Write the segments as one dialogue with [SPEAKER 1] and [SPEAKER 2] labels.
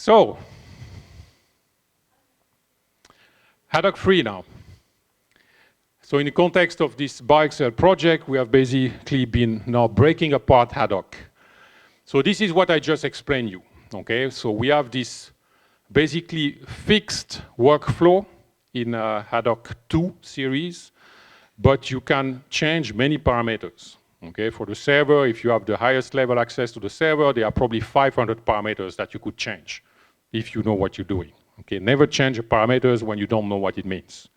[SPEAKER 1] So, haddock-free now. So in the context of this BioXL project, we have basically been now breaking apart haddock. So this is what I just explained you, okay? So we have this basically fixed workflow in a haddock 2 series, but you can change many parameters, okay? For the server, if you have the highest level access to the server, there are probably 500 parameters that you could change if you know what you're doing, okay? Never change the parameters when you don't know what it means.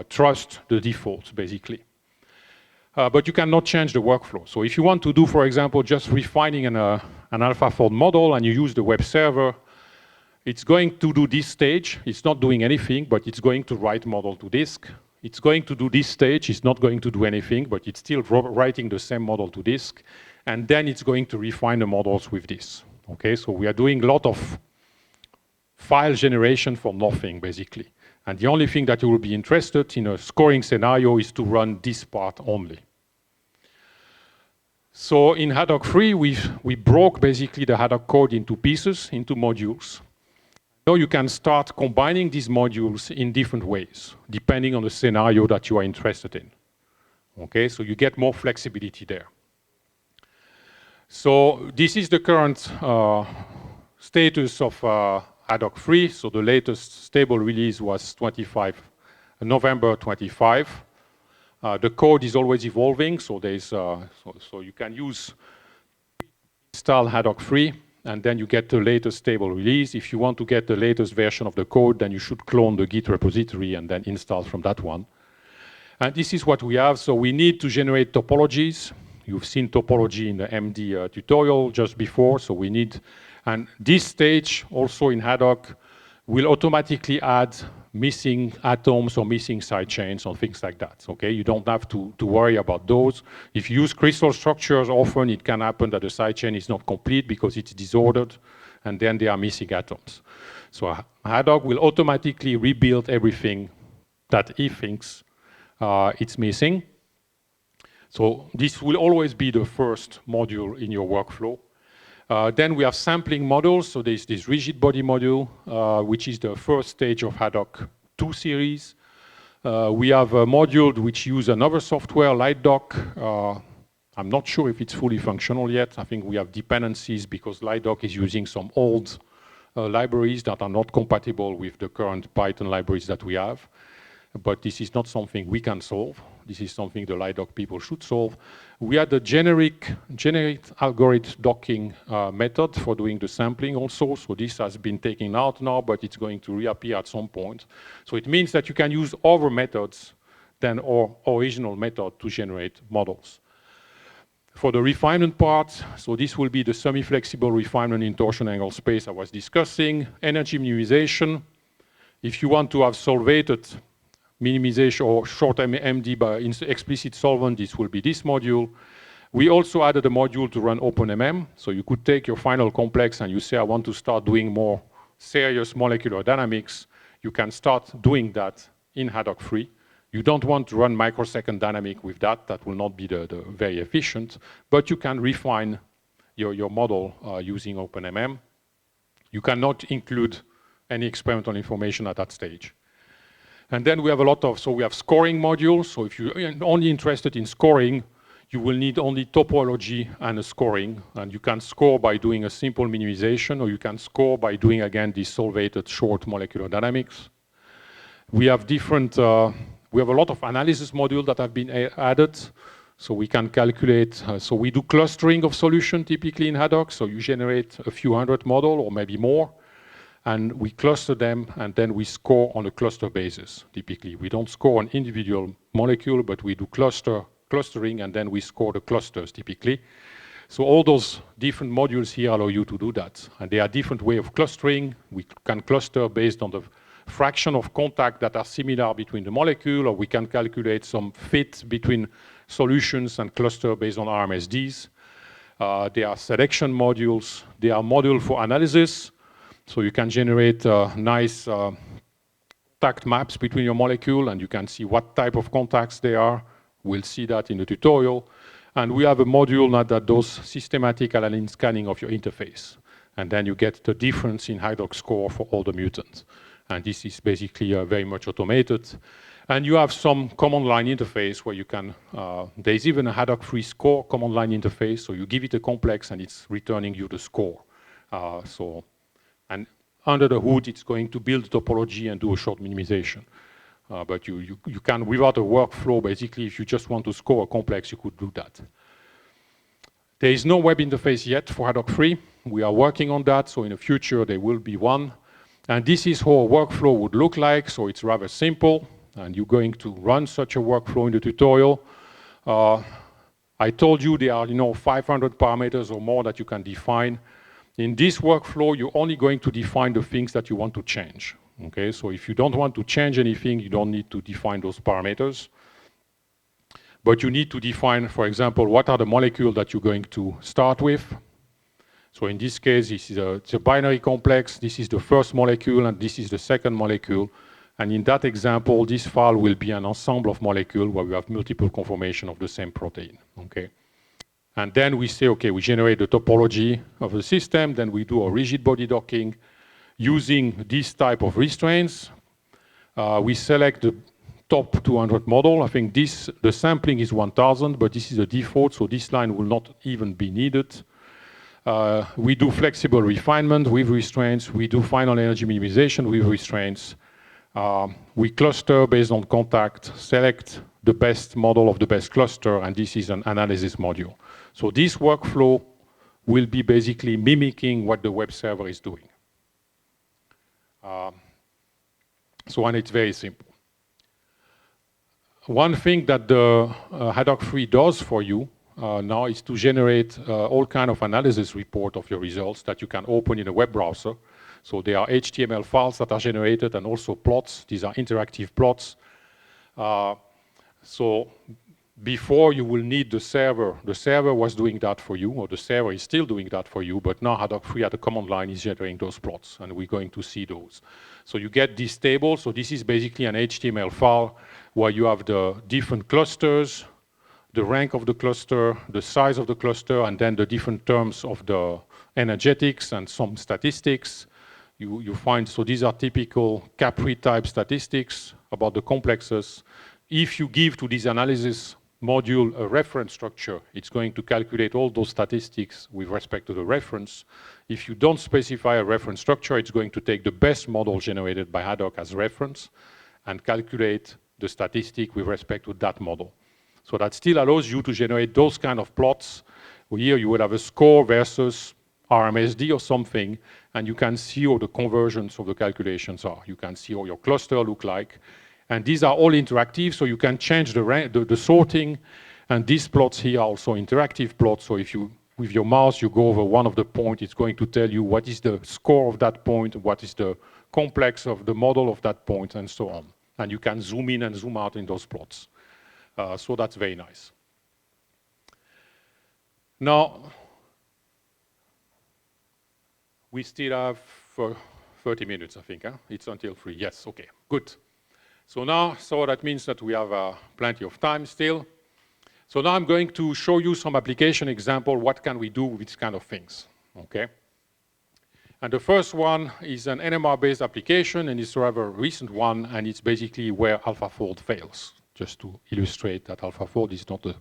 [SPEAKER 1] Trust the defaults, basically. But you cannot change the workflow. So if you want to do, for example, just refining an AlphaFold model and you use the web server, it's going to do this stage. It's not doing anything, but it's going to write model to disk. It's going to do this stage. It's not going to do anything, but it's still writing the same model to disk. And then it's going to refine the models with this. Okay, so we are doing a lot of file generation for nothing, basically. And the only thing that you will be interested in a scoring scenario is to run this part only. So in haddock-free, we broke basically the haddock code into pieces, into modules. Now you can start combining these modules in different ways, depending on the scenario that you are interested in. Okay, so you get more flexibility there. So this is the current status of haddock-free. So the latest stable release was November 25. The code is always evolving, so there's so you can install haddock-free, and then you get the latest stable release. If you want to get the latest version of the code, then you should clone the Git repository and then install from that one. And this is what we have. So we need to generate topologies. You've seen topology in the MD tutorial just before, so we need. And this stage, also in haddock, will automatically add missing atoms or missing side chains or things like that, okay? You don't have to worry about those. If you use crystal structures, often it can happen that the side chain is not complete because it's disordered, and then there are missing atoms. So haddock will automatically rebuild everything that it thinks it's missing. So this will always be the first module in your workflow. Then we have sampling modules. So there's this rigid body module, which is the first stage of haddock 2 series. We have a module which uses another software, LightDock. I'm not sure if it's fully functional yet. I think we have dependencies because LightDock is using some old libraries that are not compatible with the current Python libraries that we have. But this is not something we can solve. This is something the LightDock people should solve. We had the generic algorithm docking method for doing the sampling also. So this has been taken out now, but it's going to reappear at some point. So it means that you can use other methods than our original method to generate models. For the refinement part, so this will be the semi-flexible refinement in torsion angle space I was discussing. Energy minimization. If you want to have solvated minimization or short MD by explicit solvent, this will be this module. We also added a module to run OpenMM. So you could take your final complex and you say, I want to start doing more serious molecular dynamics. You can start doing that in haddock-free. You don't want to run microsecond dynamic with that. That will not be the very efficient. But you can refine your model using OpenMM. You cannot include any experimental information at that stage. And then we have a lot of, so we have scoring modules. So if you're only interested in scoring, you will need only topology and a scoring. And you can score by doing a simple minimization, or you can score by doing, again, this solvated short molecular dynamics. We have different, we have a lot of analysis modules that have been added. So we can calculate, so we do clustering of solution typically in haddock. So you generate a few hundred model or maybe more. And we cluster them, and then we score on a cluster basis, typically. We don't score on individual molecule, but we do clustering, and then we score the clusters, typically. So all those different modules here allow you to do that. And there are different ways of clustering. We can cluster based on the fraction of contact that are similar between the molecule, or we can calculate some fit between solutions and cluster based on RMSDs. There are selection modules. There are modules for analysis. So you can generate nice contact maps between your molecule, and you can see what type of contacts they are. We'll see that in the tutorial. And we have a module now that does systematic alanine scanning of your interface. And then you get the difference in hydrox score for all the mutants. And this is basically very much automated. And you have some command line interface where you can, there's even a haddock-free score command line interface. So you give it a complex and it's returning you the score. And under the hood, it's going to build topology and do a short minimization. But you can, without a workflow, basically, if you just want to score a complex, you could do that. There is no web interface yet for haddock-free. We are working on that, so in the future, there will be one. And this is how a workflow would look like, so it's rather simple. And you're going to run such a workflow in the tutorial. I told you there are 500 parameters or more that you can define. In this workflow, you're only going to define the things that you want to change. Okay, so if you don't want to change anything, you don't need to define those parameters. But you need to define, for example, what are the molecules that you're going to start with. So in this case, it's a binary complex. This is the first molecule, and this is the second molecule. And in that example, this file will be an ensemble of molecules where we have multiple conformations of the same protein. Okay. And then we say, okay, we generate the topology of the system. Then we do a rigid body docking using this type of restraints. We select the top 200 model. I think the sampling is 1000, but this is a default, so this line will not even be needed. We do flexible refinement with restraints. We do final energy minimization with restraints. We cluster based on contact, select the best model of the best cluster, and this is an analysis module. So this workflow will be basically mimicking what the web server is doing. And it's very simple. One thing that the haddock-free does for you now is to generate all kind of analysis report of your results that you can open in a web browser. So there are HTML files that are generated and also plots. These are interactive plots. So before you will need the server. The server was doing that for you, or the server is still doing that for you, but now haddock-free at the command line is generating those plots, and we're going to see those. So you get this table. So this is basically an HTML file where you have the different clusters, the rank of the cluster, the size of the cluster, and then the different terms of the energetics and some statistics. You find, so these are typical Capri type statistics about the complexes. If you give to this analysis module a reference structure, it's going to calculate all those statistics with respect to the reference. If you don't specify a reference structure, it's going to take the best model generated by Haddock as reference and calculate the statistic with respect to that model. So that still allows you to generate those kind of plots. Here you will have a score versus RMSD or something, and you can see how the conversions of the calculations are. You can see how your cluster look like. And these are all interactive, so you can change the sorting. And these plots here are also interactive plots. So if you, with your mouse, you go over one of the points, it's going to tell you what is the score of that point, what is the complex of the model of that point, and so on. And you can zoom in and zoom out in those plots. So that's very nice. Now, we still have 30 minutes, I think. Huh? It's until 3. Yes, okay, good. So now, so that means that we have plenty of time still. So now I'm going to show you some application example. What can we do with these kind of things? Okay. And the first one is an NMR-based application, and it's a rather recent one, and it's basically where AlphaFold fails. Just to illustrate that AlphaFold is not the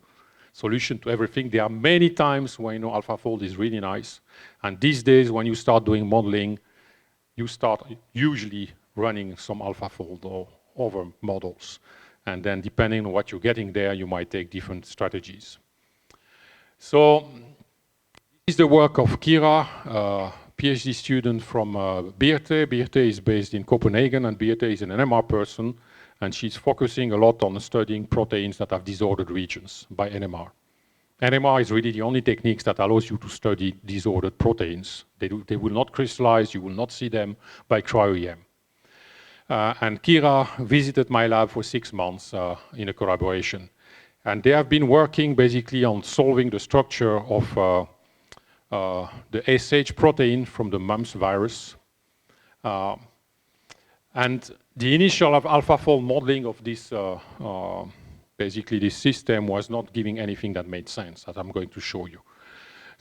[SPEAKER 1] solution to everything. There are many times when AlphaFold is really nice, and these days when you start doing modeling, you start usually running some AlphaFold or other models, and then depending on what you're getting there, you might take different strategies. So this is the work of Kira, PhD student from Beerte. Beerte is based in Copenhagen, and Beerte is an NMR person, and she's focusing a lot on studying proteins that have disordered regions by NMR. NMR is really the only techniques that allows you to study disordered proteins. They will not crystallize, you will not see them by cryo-EM. And Kira visited my lab for 6 months in a collaboration. And they have been working basically on solving the structure of the SH protein from the mumps virus. And the initial AlphaFold modeling of this, basically this system was not giving anything that made sense, as I'm going to show you.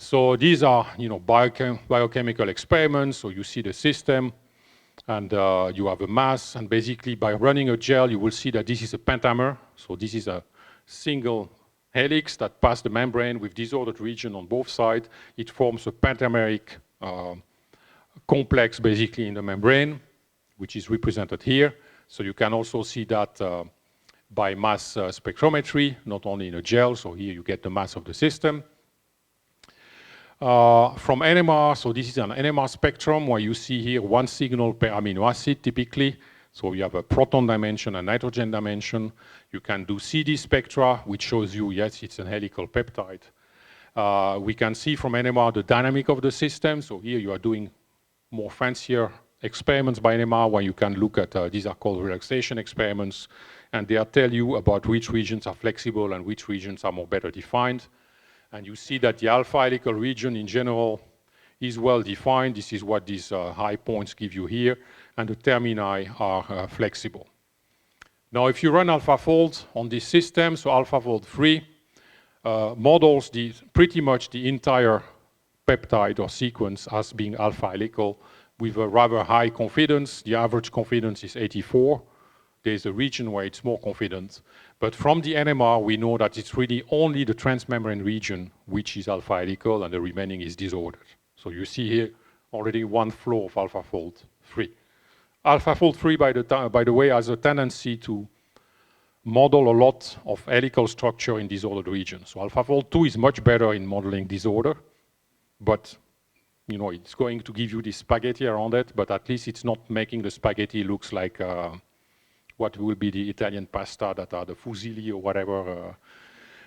[SPEAKER 1] So these are, biochemical experiments. So you see the system, and you have a mass, and basically by running a gel, you will see that this is a pentamer. So this is a single helix that passed the membrane with disordered region on both sides. It forms a pentameric complex basically in the membrane, which is represented here. So you can also see that by mass spectrometry, not only in a gel. So here you get the mass of the system. From NMR, so this is an NMR spectrum where you see here one signal per amino acid typically. So you have a proton dimension and nitrogen dimension. You can do CD spectra, which shows you, yes, it's an helical peptide. We can see from NMR the dynamic of the system. So here you are doing more fancier experiments by NMR where you can look at, these are called relaxation experiments, and they'll tell you about which regions are flexible and which regions are more better defined. And you see that the alpha helical region in general is well defined. This is what these high points give you here, and the termini are flexible. Now, if you run AlphaFold on this system, so AlphaFold 3 models pretty much the entire peptide or sequence as being alpha helical with a rather high confidence. The average confidence is 84. There's a region where it's more confident. But from the NMR, we know that it's really only the transmembrane region which is alpha helical, and the remaining is disordered. So you see here already one flow of AlphaFold 3. AlphaFold 3, by the way, has a tendency to model a lot of helical structure in disordered regions. So AlphaFold 2 is much better in modeling disorder, but it's going to give you this spaghetti around it, but at least it's not making the spaghetti looks like what will be the Italian pasta that are the fusilli or whatever,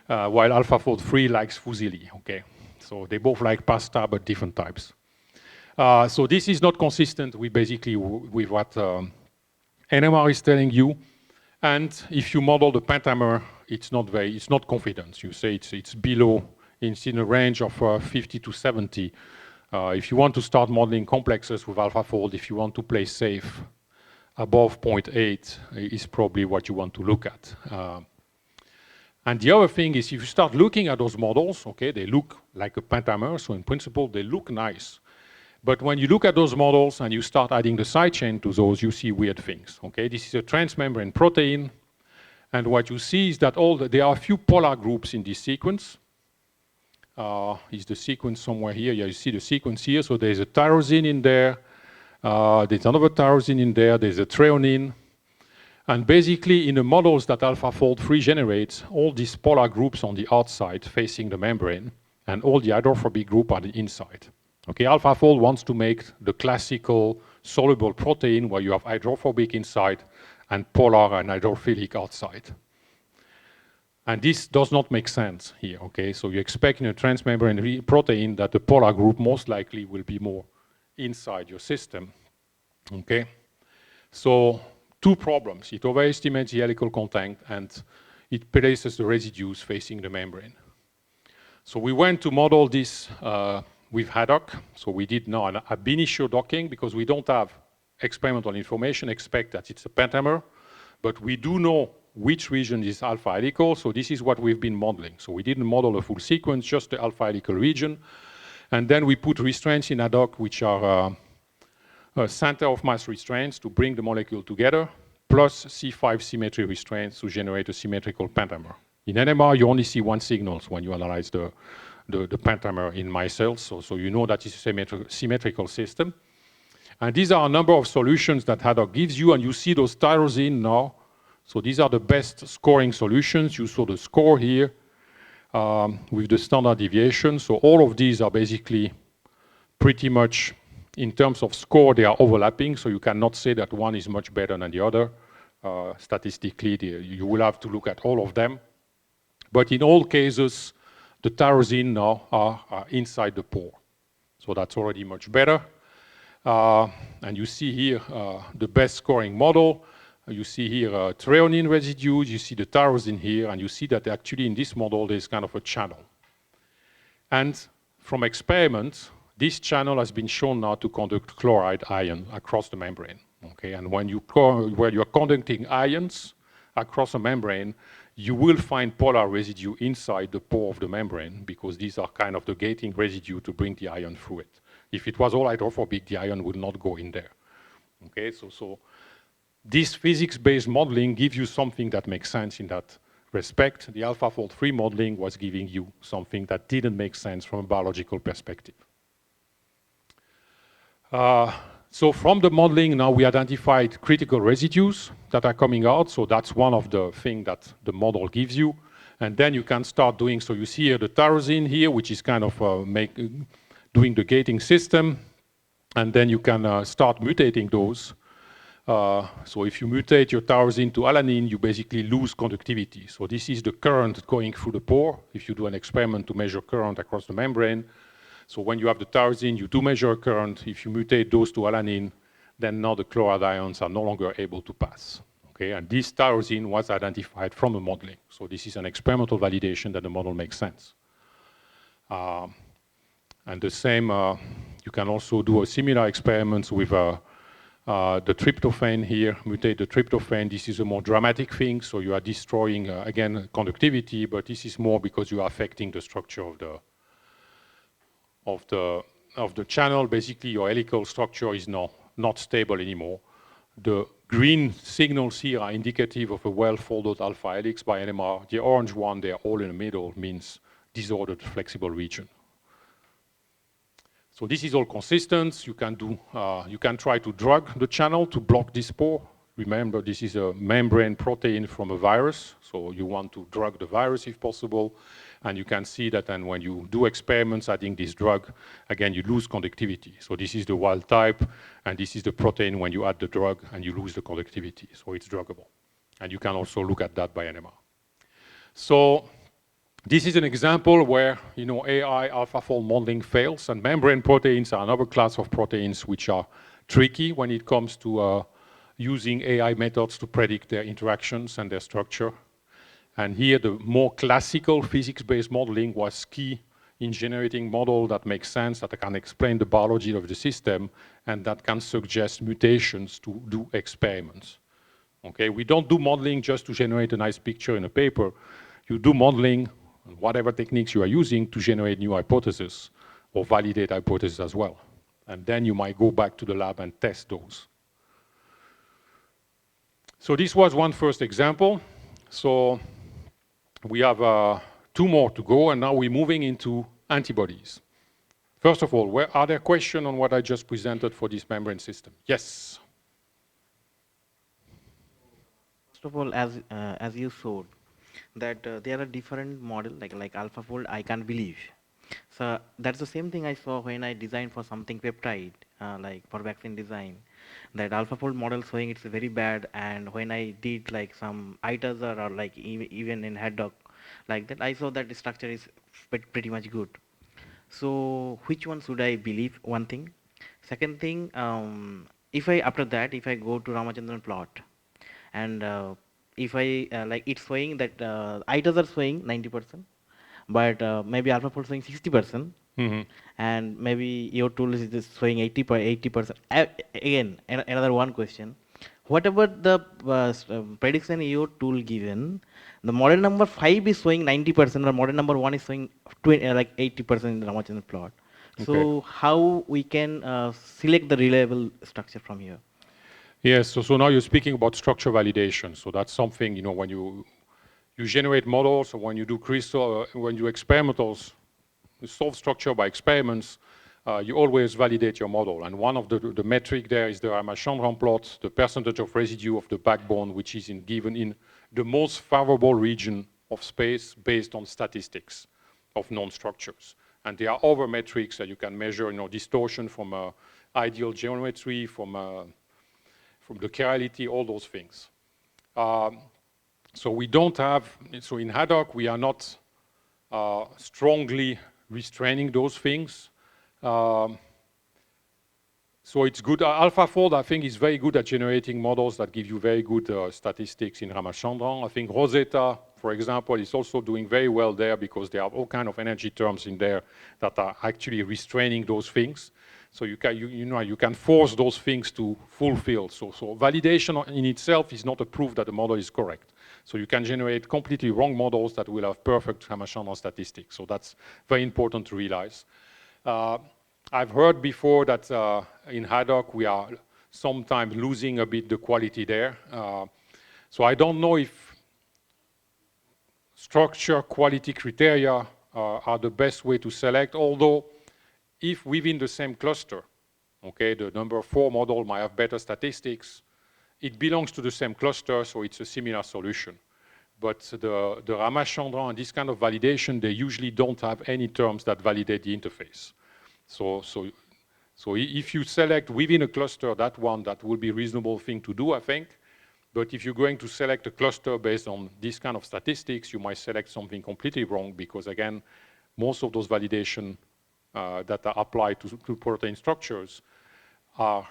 [SPEAKER 1] while AlphaFold 3 likes fusilli, okay? So they both like pasta, but different types. So this is not consistent with basically with what NMR is telling you. And if you model the pentamer, it's not confident. You say it's below, it's in a range of 50 to 70. If you want to start modeling complexes with AlphaFold, if you want to play safe, above 0.8 is probably what you want to look at. And the other thing is, if you start looking at those models, okay, they look like a pentamer, so in principle, they look nice. But when you look at those models and you start adding the side chain to those, you see weird things, okay? This is a transmembrane protein, and what you see is that there are a few polar groups in this sequence. Is the sequence somewhere here? Yeah, you see the sequence here, so there's a tyrosine in there, there's another tyrosine in there, there's a threonine. And basically, in the models that AlphaFold 3 generates, all these polar groups on the outside facing the membrane, and all the hydrophobic group are the inside. Okay, AlphaFold wants to make the classical soluble protein where you have hydrophobic inside and polar and hydrophilic outside. And this does not make sense here, okay? So you expect in a transmembrane protein that the polar group most likely will be more inside your system, okay? So two problems. It overestimates the helical content, and it places the residues facing the membrane. So we went to model this with haddock. So we did now an ab initio docking because we don't have experimental information, expect that it's a pentamer, but we do know which region is alpha helical, so this is what we've been modeling. So we didn't model a full sequence, just the alpha helical region. And then we put restraints in ad hoc, which are center of mass restraints to bring the molecule together, plus C5 symmetry restraints to generate a symmetrical pentamer. In NMR, you only see one signal when you analyze the pentamer in micelles, so you know that it's a symmetrical system. And these are a number of solutions that haddock gives you, and you see those tyrosine now. So these are the best scoring solutions. You saw the score here with the standard deviation. So all of these are basically pretty much, in terms of score, they are overlapping. So you cannot say that one is much better than the other. Statistically, you will have to look at all of them. But in all cases, the tyrosine now are inside the pore. So that's already much better. And you see here the best scoring model. You see here threonine residues, you see the tyrosine here, and you see that actually in this model there's kind of a channel. And from experiments, this channel has been shown now to conduct chloride ion across the membrane. Okay, and when you're conducting ions across a membrane, you will find polar residue inside the pore of the membrane because these are kind of the gating residue to bring the ion through it. If it was all hydrophobic, the ion would not go in there. Okay, so this physics-based modeling gives you something that makes sense in that respect. The AlphaFold 3 modeling was giving you something that didn't make sense from a biological perspective. So from the modeling, now we identified critical residues that are coming out. So that's one of the things that the model gives you. And then you can start doing, so you see here the tyrosine here, which is kind of doing the gating system. And then you can start mutating those. So if you mutate your tyrosine to alanine, you basically lose conductivity. So this is the current going through the pore. If you do an experiment to measure current across the membrane, so when you have the tyrosine, you do measure a current. If you mutate those to alanine, then now the chloride ions are no longer able to pass. Okay, and this tyrosine was identified from the modeling. So this is an experimental validation that the model makes sense. And the same, you can also do a similar experiments with the tryptophan here, mutate the tryptophan. This is a more dramatic thing. So you are destroying, again, conductivity, but this is more because you are affecting the structure of the channel. Basically, your helical structure is not stable anymore. The green signals here are indicative of a well-folded alpha helix by NMR. The orange one, they're all in the middle, means disordered flexible region. So this is all consistent. You can try to drug the channel to block this pore. Remember, this is a membrane protein from a virus, so you want to drug the virus if possible. And you can see that then when you do experiments adding this drug, again, you lose conductivity. So this is the wild type, and this is the protein when you add the drug and you lose the conductivity. So it's druggable. And you can also look at that by NMR. So this is an example where AI AlphaFold modeling fails, and membrane proteins are another class of proteins which are tricky when it comes to using AI methods to predict their interactions and their structure. And here the more classical physics-based modeling was key in generating model that makes sense, that can explain the biology of the system, and that can suggest mutations to do experiments. Okay, we don't do modeling just to generate a nice picture in a paper. You do modeling, whatever techniques you are using, to generate new hypotheses or validate hypotheses as well. And then you might go back to the lab and test those. So this was one first example. So we have 2 more to go, and now we're moving into antibodies. First of all, are there questions on what I just presented for this membrane system? Yes?
[SPEAKER 2] First of all, as you showed, that there are different models, like AlphaFold, I can't believe. So that's the same thing I saw when I designed for something peptide, like for vaccine design. That AlphaFold model showing it's very bad, and when I did like some ITAZR or like even in HadDoc, like that, I saw that the structure is pretty much good. So which one should I believe? One thing. Second thing, if I go to Ramachandran plot, and if I like it's showing that ITAZR showing 90%, but maybe AlphaFold showing 60%. And maybe your tool is just showing 80%. Again, another one question. Whatever the prediction your tool given, the model number 5 is showing 90%, or model number 1 is showing 80% in the Ramachandran plot.
[SPEAKER 1] Okay.
[SPEAKER 2] So how we can select the reliable structure from here?
[SPEAKER 1] Yes, so now you're speaking about structure validation. So that's something, when you generate models, or when you do crystal, when you do experimentals, you solve structure by experiments, you always validate your model. And one of the metric there is the Ramachandran plot, the percentage of residue of the backbone, which is given in the most favorable region of space based on statistics of known structures. And there are other metrics that you can measure, distortion from ideal geometry, from the chirality, all those things. So we don't have, so in HadDoc, we are not strongly restraining those things. So it's good. AlphaFold, I think, is very good at generating models that give you very good statistics in Ramachandran. I think Rosetta, for example, is also doing very well there because there are all kinds of energy terms in there that are actually restraining those things. So you can force those things to fulfill. So validation in itself is not a proof that the model is correct. So you can generate completely wrong models that will have perfect Ramachandran statistics. So that's very important to realize. I've heard before that in Haddock we are sometimes losing a bit the quality there. So I don't know if structure quality criteria are the best way to select, although if within the same cluster, okay, the number 4 model might have better statistics, it belongs to the same cluster, so it's a similar solution. But the Ramachandran and this kind of validation, they usually don't have any terms that validate the interface. So if you select within a cluster that one, that would be a reasonable thing to do, I think. But if you're going to select a cluster based on this kind of statistics, you might select something completely wrong because, again, most of those validation that are applied to protein structures are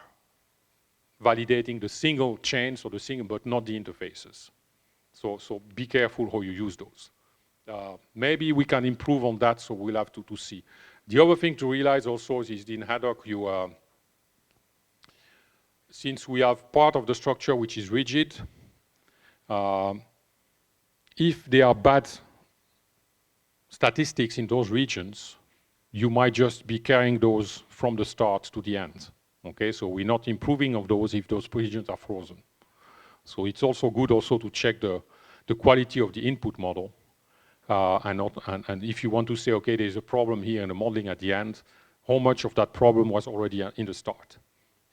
[SPEAKER 1] validating the single chains or the single, but not the interfaces. So be careful how you use those. Maybe we can improve on that, so we'll have to see. The other thing to realize also is in Haddock, since we have part of the structure which is rigid, if there are bad statistics in those regions, you might just be carrying those from the start to the end. Okay, so we're not improving of those if those regions are frozen. So it's also good also to check the quality of the input model. And if you want to say, okay, there's a problem here in the modeling at the end, how much of that problem was already in the start?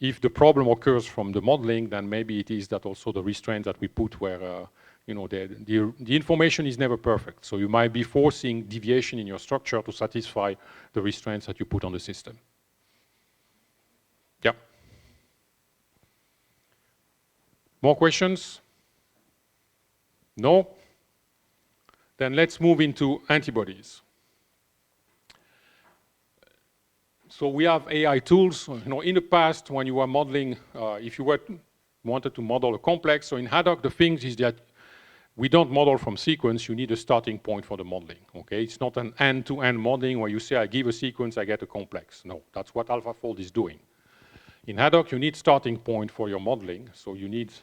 [SPEAKER 1] If the problem occurs from the modeling, then maybe it is that also the restraints that we put where, the information is never perfect. So you might be forcing deviation in your structure to satisfy the restraints that you put on the system. Yeah. More questions? No? Then let's move into antibodies. So we have AI tools. In the past, when you were modeling, if you wanted to model a complex, so in Haddock, the thing is that we don't model from sequence. You need a starting point for the modeling. Okay, it's not an end-to-end modeling where you say, I give a sequence, I get a complex. No, that's what AlphaFold is doing. In Haddock, you need starting point for your modeling. So you need,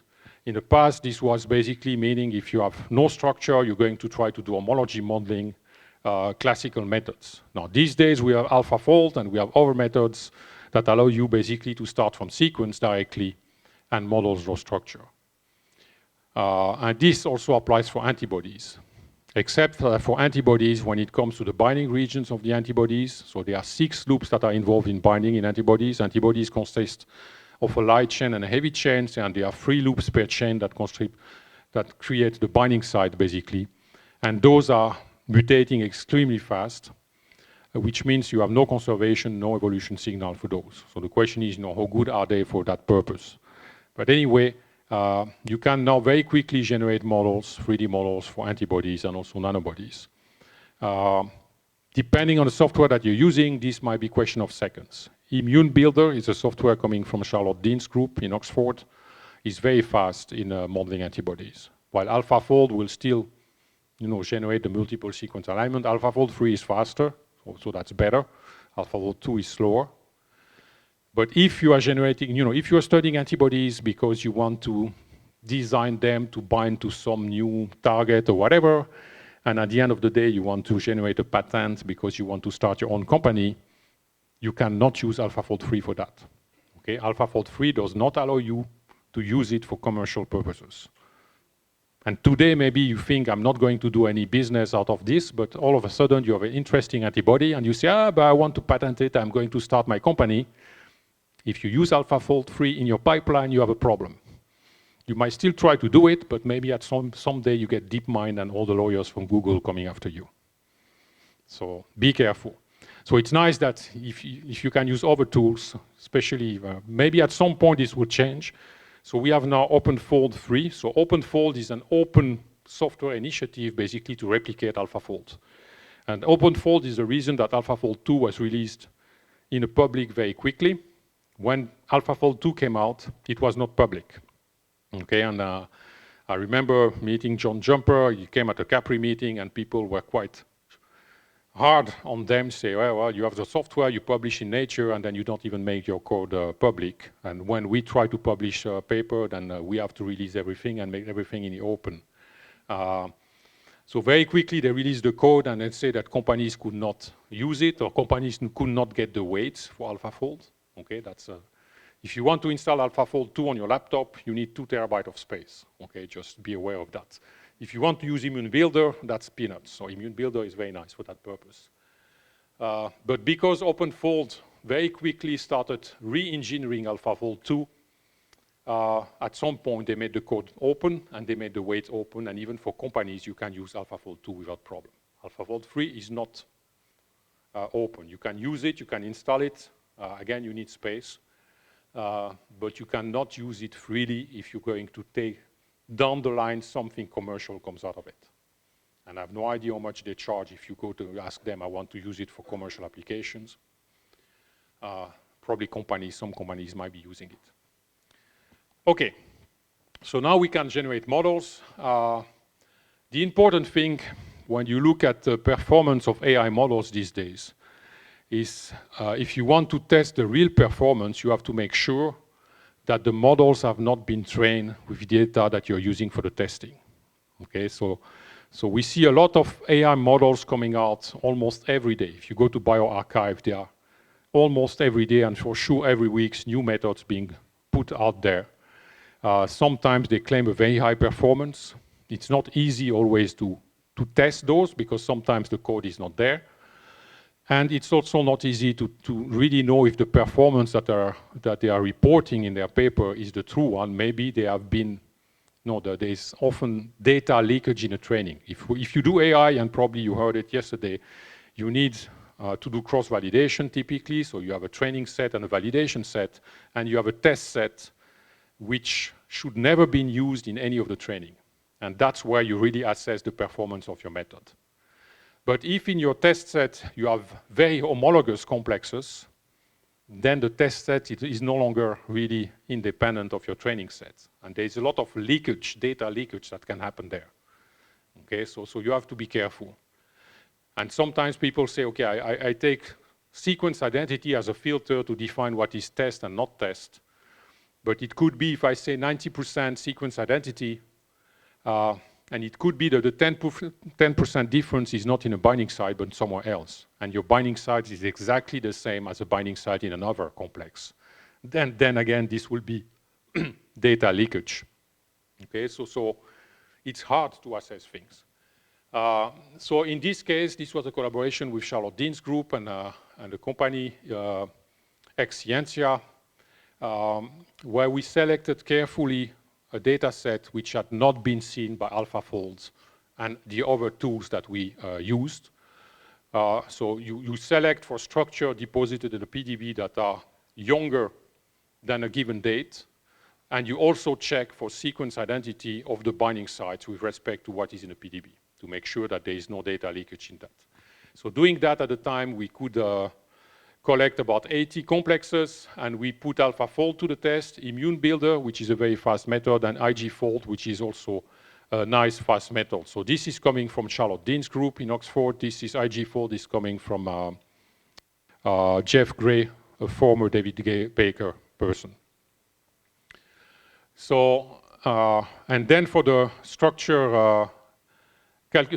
[SPEAKER 1] in the past, this was basically meaning if you have no structure, you're going to try to do homology modeling, classical methods. Now, these days, we have AlphaFold and we have other methods that allow you basically to start from sequence directly and model those structure. And this also applies for antibodies, except for antibodies when it comes to the binding regions of the antibodies. So there are 6 loops that are involved in binding in antibodies. Antibodies consist of a light chain and a heavy chain, and there are 3 loops per chain that create the binding site, basically. And those are mutating extremely fast, which means you have no conservation, no evolution signal for those. So the question is, how good are they for that purpose? But anyway, you can now very quickly generate models, 3D models for antibodies and also nanobodies. Depending on the software that you're using, this might be a question of seconds. Immune Builder is a software coming from Charlotte Dean's group in Oxford. It's very fast in modeling antibodies. While AlphaFold will still generate the multiple sequence alignment. AlphaFold 3 is faster, so that's better. AlphaFold 2 is slower. But if you are generating, if you are studying antibodies because you want to design them to bind to some new target or whatever, and at the end of the day you want to generate a patent because you want to start your own company, you cannot use AlphaFold 3 for that. Okay, AlphaFold 3 does not allow you to use it for commercial purposes. And today maybe you think I'm not going to do any business out of this, but all of a sudden you have an interesting antibody and you say, but I want to patent it, I'm going to start my company. If you use AlphaFold 3 in your pipeline, you have a problem. You might still try to do it, but maybe at someday you get DeepMind and all the lawyers from Google coming after you. So be careful. So it's nice that if you can use other tools, especially maybe at some point this will change. So we have now OpenFold 3. So OpenFold is an open software initiative basically to replicate AlphaFold. And OpenFold is the reason that AlphaFold 2 was released in the public very quickly. When AlphaFold 2 came out, it was not public. Okay, and I remember meeting John Jumper. He came at a Capri meeting and people were quite hard on them, say, well, you have the software, you publish in Nature, and then you don't even make your code public. And when we try to publish a paper, then we have to release everything and make everything in the open. So very quickly they released the code and then say that companies could not use it or companies could not get the weights for AlphaFold. Okay, that's if you want to install AlphaFold 2 on your laptop, you need 2 terabytes of space. Okay, just be aware of that. If you want to use Immune Builder, that's peanuts. So Immune Builder is very nice for that purpose. But because OpenFold very quickly started re-engineering AlphaFold 2, at some point they made the code open and they made the weights open, and even for companies you can use AlphaFold 2 without problem. AlphaFold 3 is not open. You can use it, you can install it. Again, you need space, but you cannot use it freely if you're going to take down the line something commercial comes out of it. And I have no idea how much they charge if you go to ask them, I want to use it for commercial applications. Probably some companies might be using it. Okay, so now we can generate models. The important thing when you look at the performance of AI models these days is if you want to test the real performance, you have to make sure that the models have not been trained with data that you're using for the testing. Okay, so we see a lot of AI models coming out almost every day. If you go to bioRxiv, there are almost every day and for sure every week new methods being put out there. Sometimes they claim a very high performance. It's not easy always to test those because sometimes the code is not there. And it's also not easy to really know if the performance that they are reporting in their paper is the true one. Maybe they have been, there is often data leakage in the training. If you do AI, and probably you heard it yesterday, you need to do cross-validation typically. So you have a training set and a validation set, and you have a test set which should never been used in any of the training. And that's where you really assess the performance of your method. But if in your test set you have very homologous complexes, then the test set is no longer really independent of your training set. And there's a lot of leakage, data leakage that can happen there. Okay, so you have to be careful. And sometimes people say, okay, I take sequence identity as a filter to define what is test and not test. But it could be, if I say 90% sequence identity, and it could be that the 10% difference is not in a binding site, but somewhere else. And your binding site is exactly the same as a binding site in another complex. Then again, this will be data leakage. Okay, so it's hard to assess things. So in this case, this was a collaboration with Charlotte Dean's group and a company, Exscientia, where we selected carefully a data set which had not been seen by AlphaFolds and the other tools that we used. So you select for structure deposited in the PDB that are younger than a given date, and you also check for sequence identity of the binding sites with respect to what is in the PDB to make sure that there is no data leakage in that. So doing that at the time, we could collect about 80 complexes, and we put AlphaFold to the test, Immune Builder, which is a very fast method, and IgFold, which is also a nice fast method. So this is coming from Charlotte Dean's group in Oxford. This is IgFold is coming from Jeff Gray, a former David Baker person. So, and then for the structure,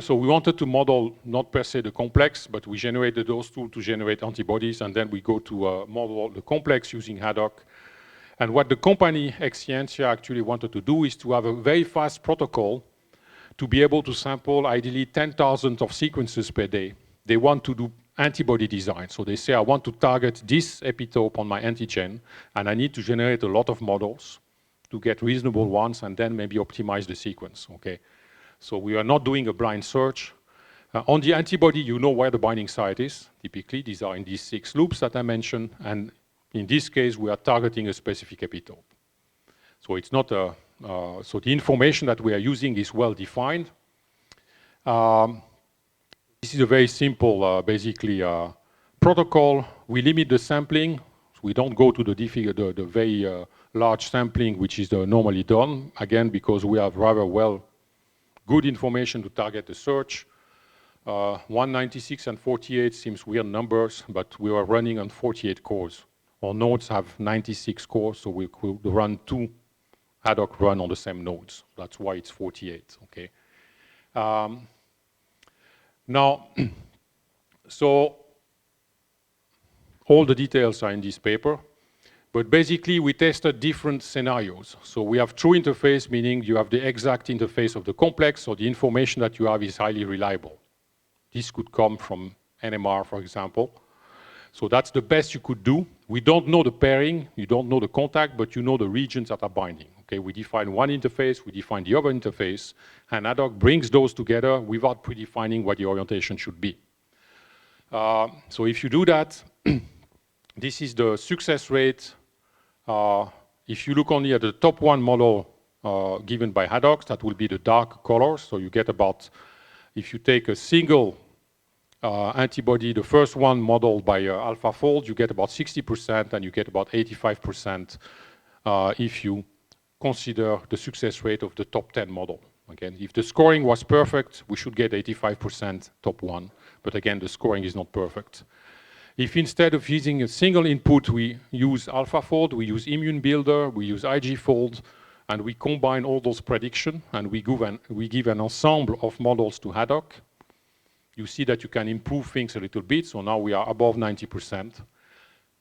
[SPEAKER 1] so we wanted to model not per se the complex, but we generated those tools to generate antibodies, and then we go to model the complex using Haddock. And what the company Exscientia actually wanted to do is to have a very fast protocol to be able to sample ideally 10,000 of sequences per day. They want to do antibody design. So they say, I want to target this epitope on my antigen, and I need to generate a lot of models to get reasonable ones, and then maybe optimize the sequence, okay? So we are not doing a blind search. On the antibody, you know where the binding site is. Typically, these are in these 6 loops that I mentioned. And in this case, we are targeting a specific epitope. So it's not a, so the information that we are using is well defined. This is a very simple, basically, protocol. We limit the sampling. We don't go to the very large sampling, which is normally done, again, because we have rather good information to target the search. 196 and 48 seems weird numbers, but we are running on 48 cores. Our nodes have 96 cores, so we could run 2 ad hoc run on the same nodes. That's why it's 48, okay? Now, so all the details are in this paper, but basically we tested different scenarios. So we have true interface, meaning you have the exact interface of the complex, so the information that you have is highly reliable. This could come from NMR, for example. So that's the best you could do. We don't know the pairing, you don't know the contact, but you know the regions that are binding. Okay, we define one interface, we define the other interface, and ad hoc brings those together without predefining what the orientation should be. So if you do that, this is the success rate. If you look only at the top one model given by ad hoc, that will be the dark colors. So you get about, if you take a single antibody, the first one modeled by AlphaFold, you get about 60%, and you get about 85% if you consider the success rate of the top 10 model. Again, if the scoring was perfect, we should get 85% top one. But again, the scoring is not perfect. If instead of using a single input, we use AlphaFold, we use Immune Builder, we use IgFold, and we combine all those predictions, and we give an ensemble of models to ad hoc, you see that you can improve things a little bit. So now we are above 90%.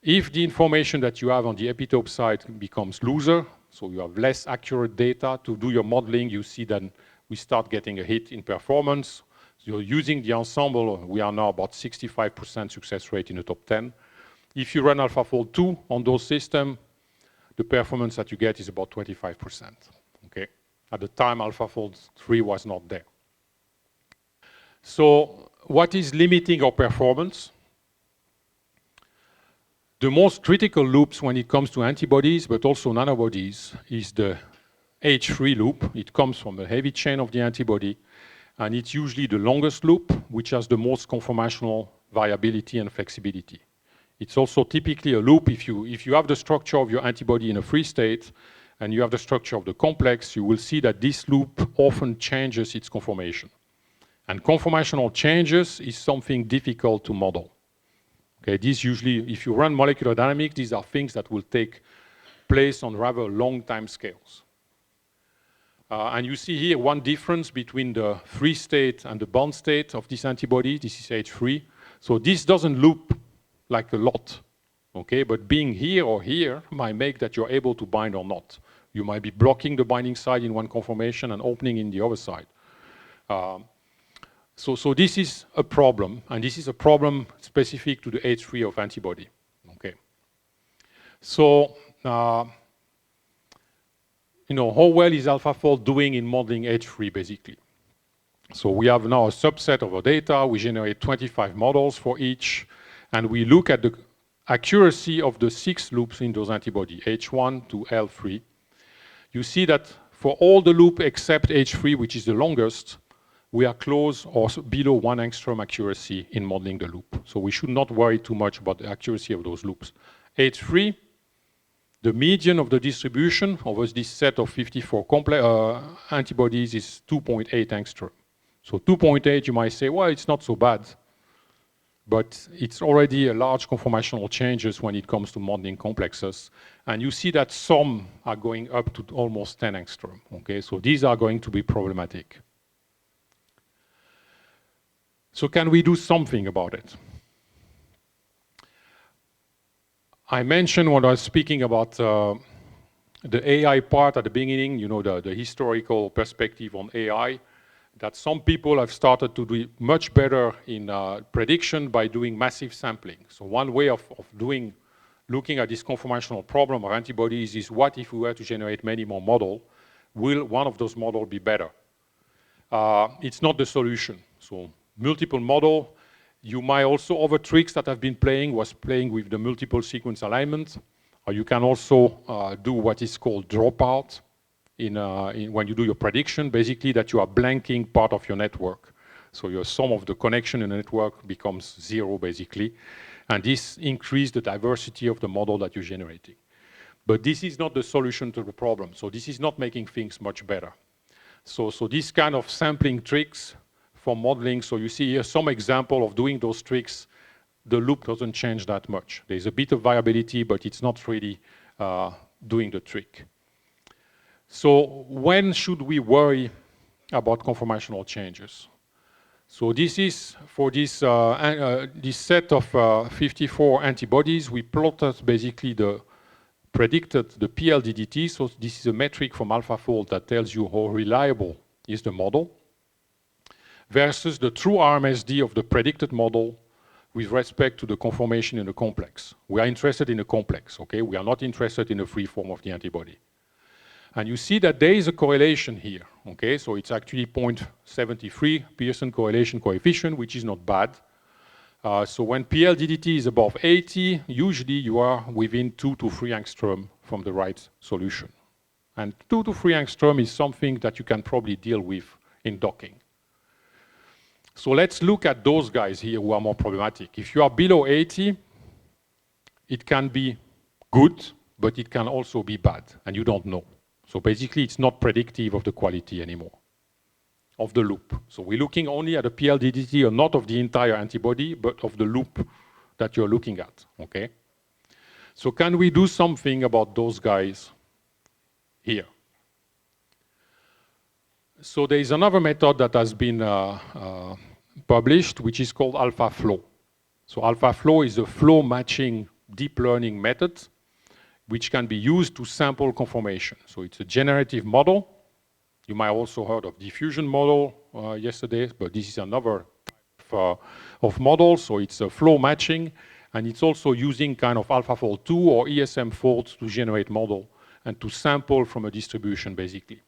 [SPEAKER 1] If the information that you have on the epitope side becomes looser, so you have less accurate data to do your modeling, you see that we start getting a hit in performance. So using the ensemble, we are now about 65% success rate in the top 10. If you run AlphaFold 2 on those systems, the performance that you get is about 25%. Okay? At the time, AlphaFold 3 was not there. So what is limiting our performance? The most critical loops when it comes to antibodies, but also nanobodies, is the H3 loop. It comes from the heavy chain of the antibody, and it's usually the longest loop, which has the most conformational variability and flexibility. It's also typically a loop, if you have the structure of your antibody in a free state, and you have the structure of the complex, you will see that this loop often changes its conformation. And conformational changes is something difficult to model. Okay, these usually, if you run molecular dynamics, these are things that will take place on rather long time scales. And you see here one difference between the free state and the bound state of this antibody. This is H3. So this doesn't loop like a lot, okay? But being here or here might make that you're able to bind or not. You might be blocking the binding side in one conformation and opening in the other side. So this is a problem, and this is a problem specific to the H3 of antibody. Okay. So, you know, how well is AlphaFold doing in modeling H3, basically? So we have now a subset of our data. We generate 25 models for each, and we look at the accuracy of the 6 loops in those antibodies, H1 to L3. You see that for all the loops except H3, which is the longest, we are close or below 1 angstrom accuracy in modeling the loop. So we should not worry too much about the accuracy of those loops. H3, the median of the distribution over this set of 54 antibodies is 2.8 angstrom. So 2.8, you might say, well, it's not so bad. But it's already a large conformational changes when it comes to modeling complexes. And you see that some are going up to almost 10 angstrom. Okay, so these are going to be problematic. So can we do something about it? I mentioned when I was speaking about the AI part at the beginning, you know, the historical perspective on AI, that some people have started to do much better in prediction by doing massive sampling. So one way of looking at this conformational problem of antibodies is, what if we were to generate many more models? Will one of those models be better? It's not the solution. So multiple model, you might also, other tricks that I've been playing was playing with the multiple sequence alignment. Or you can also do what is called dropout when you do your prediction, basically that you are blanking part of your network. So your sum of the connection in the network becomes 0, basically. And this increases the diversity of the model that you're generating. But this is not the solution to the problem. So this is not making things much better. So these kind of sampling tricks for modeling. So you see here some example of doing those tricks. The loop doesn't change that much. There's a bit of variability, but it's not really doing the trick. So when should we worry about conformational changes? So this is for this, this set of 54 antibodies. We plotted basically the predicted the PLDDT. So this is a metric from AlphaFold that tells you how reliable is the model versus the true RMSD of the predicted model with respect to the conformation in the complex. We are interested in the complex, okay? We are not interested in the free form of the antibody. And you see that there is a correlation here, okay? So it's actually 0.73 Pearson correlation coefficient, which is not bad. So when PLDDT is above 80, usually you are within 2 to 3 angstrom from the right solution. And 2 to 3 angstrom is something that you can probably deal with in docking. So let's look at those guys here who are more problematic. If you are below 80, it can be good, but it can also be bad, and you don't know. So basically, it's not predictive of the quality anymore, of the loop. So we're looking only at the PLDDT, or not of the entire antibody, but of the loop that you're looking at, okay? So can we do something about those guys here? So there is another method that has been published, which is called AlphaFlow. So AlphaFlow is a flow matching deep learning method which can be used to sample conformation. So it's a generative model. You might have also heard of diffusion model yesterday, but this is another type of model. So it's a flow matching, and it's also using kind of AlphaFold 2 or ESM folds to generate model and to sample from a distribution, basically.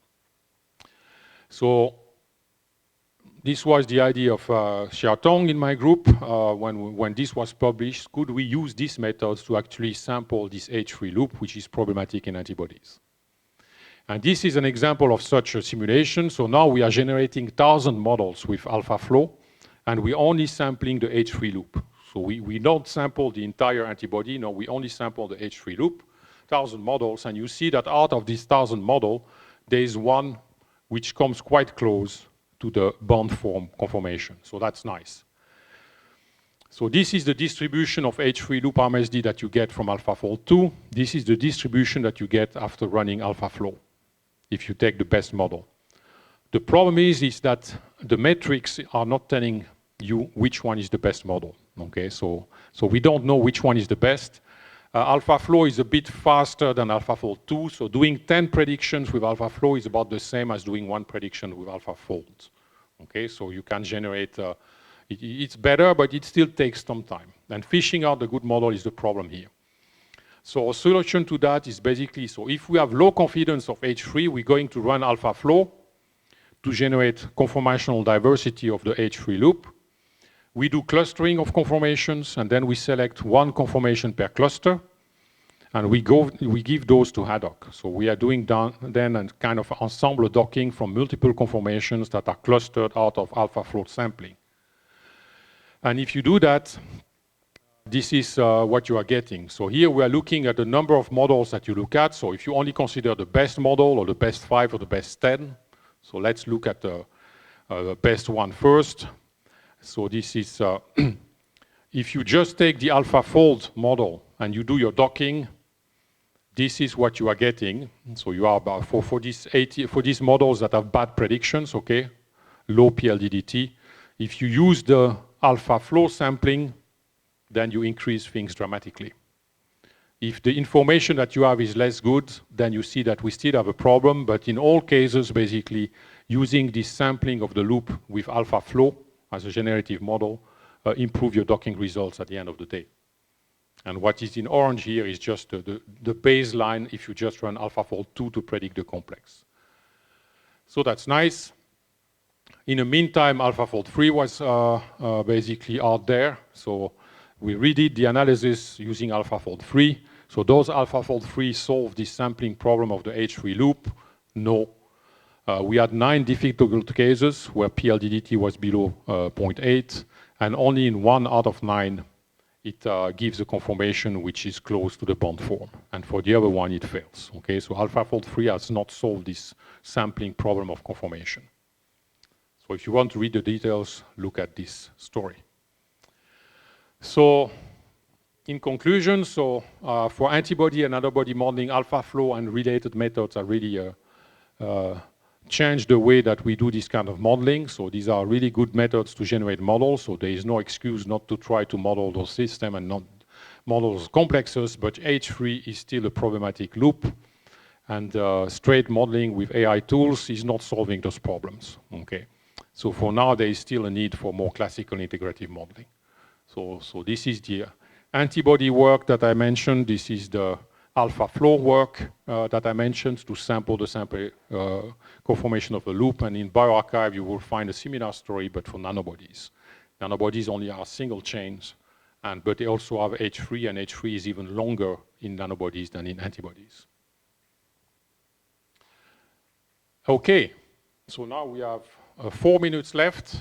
[SPEAKER 1] So this was the idea of Xiaotong in my group when this was published. Could we use these methods to actually sample this H3 loop, which is problematic in antibodies? And this is an example of such a simulation. So now we are generating 1,000 models with AlphaFlow, and we're only sampling the H3 loop. So we don't sample the entire antibody. No, we only sample the H3 loop, 1,000 models. And you see that out of this 1,000 model, there is one which comes quite close to the bond form conformation. So that's nice. So this is the distribution of H3 loop RMSD that you get from AlphaFold 2. This is the distribution that you get after running AlphaFlow, if you take the best model. The problem is that the metrics are not telling you which one is the best model, okay? So we don't know which one is the best. AlphaFlow is a bit faster than AlphaFold 2, so doing 10 predictions with AlphaFlow is about the same as doing 1 prediction with AlphaFold. Okay, so you can generate, it's better, but it still takes some time. And fishing out the good model is the problem here. So a solution to that is basically, so if we have low confidence of H3, we're going to run AlphaFlow to generate conformational diversity of the H3 loop. We do clustering of conformations, and then we select 1 conformation per cluster, and we give those to Haddock. So we are doing then a kind of ensemble docking from multiple conformations that are clustered out of AlphaFlow sampling. And if you do that, this is what you are getting. So here we are looking at the number of models that you look at. So if you only consider the best model or the best 5 or the best 10, so let's look at the best one first. So this is, if you just take the AlphaFold model and you do your docking, this is what you are getting. So you are about, for these models that have bad predictions, okay, low PLDDT. If you use the AlphaFlow sampling, then you increase things dramatically. If the information that you have is less good, then you see that we still have a problem. But in all cases, basically, using this sampling of the loop with AlphaFlow as a generative model, improve your docking results at the end of the day. And what is in orange here is just the baseline if you just run AlphaFold 2 to predict the complex. So that's nice. In the meantime, AlphaFold 3 was basically out there. So we redid the analysis using AlphaFold 3. So those AlphaFold 3 solved this sampling problem of the H3 loop? No. We had 9 difficult cases where PLDDT was below 0.8, and only in 1 out of 9 it gives a conformation which is close to the bond form. And for the other one, it fails. Okay, so AlphaFold 3 has not solved this sampling problem of conformation. So if you want to read the details, look at this story. So in conclusion, so for antibody and antibody modeling, AlphaFlow and related methods are really change the way that we do this kind of modeling. So these are really good methods to generate models. So there is no excuse not to try to model those systems and not model those complexes, but H3 is still a problematic loop. And straight modeling with AI tools is not solving those problems, okay? So for now, there is still a need for more classical integrative modeling. So this is the antibody work that I mentioned. This is the AlphaFlow work that I mentioned to sample the sample conformation of a loop. And in bioRxiv, you will find a similar story, but for nanobodies. Nanobodies only are single chains, but they also have H3, and H3 is even longer in nanobodies than in antibodies. Okay, so now we have 4 minutes left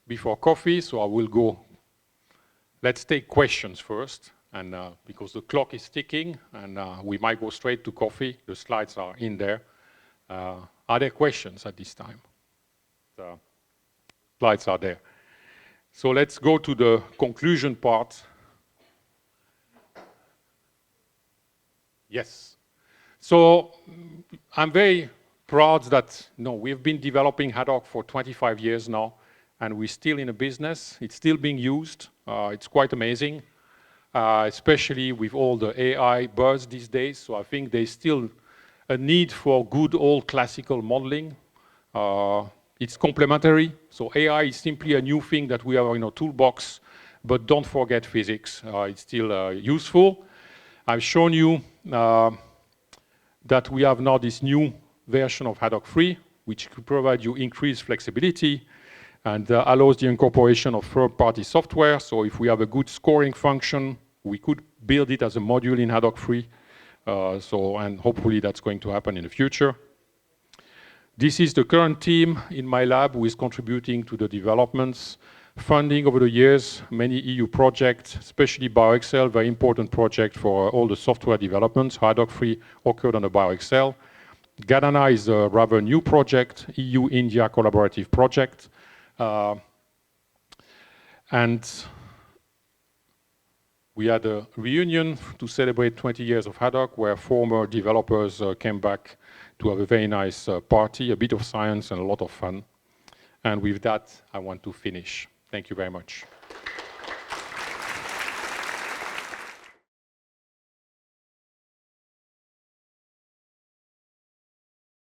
[SPEAKER 1] before coffee, so I will go. Let's take questions first, and because the clock is ticking, and we might go straight to coffee. The slides are in there. Are there questions at this time? The slides are there. So let's go to the conclusion part. Yes. So I'm very proud that we've been developing haddock for 25 years now, and we're still in a business. It's still being used. It's quite amazing, especially with all the AI buzz these days. So I think there's still a need for good old classical modeling. It's complementary. So AI is simply a new thing that we have in our toolbox, but don't forget physics. It's still useful. I've shown you that we have now this new version of haddock 3, which could provide you increased flexibility and allows the incorporation of third-party software. So if we have a good scoring function, we could build it as a module in haddock 3. And hopefully that's going to happen in the future. This is the current team in my lab who is contributing to the developments. Funding over the years, many EU projects, especially BioXL, very important project for all the software developments. haddock 3 occurred on the BioXL. Gadana is a rather new project, EU-India collaborative project. And we had a reunion to celebrate 20 years of haddock, where former developers came back to have a very nice party, a bit of science and a lot of fun. And with that, I want to finish. Thank you very much.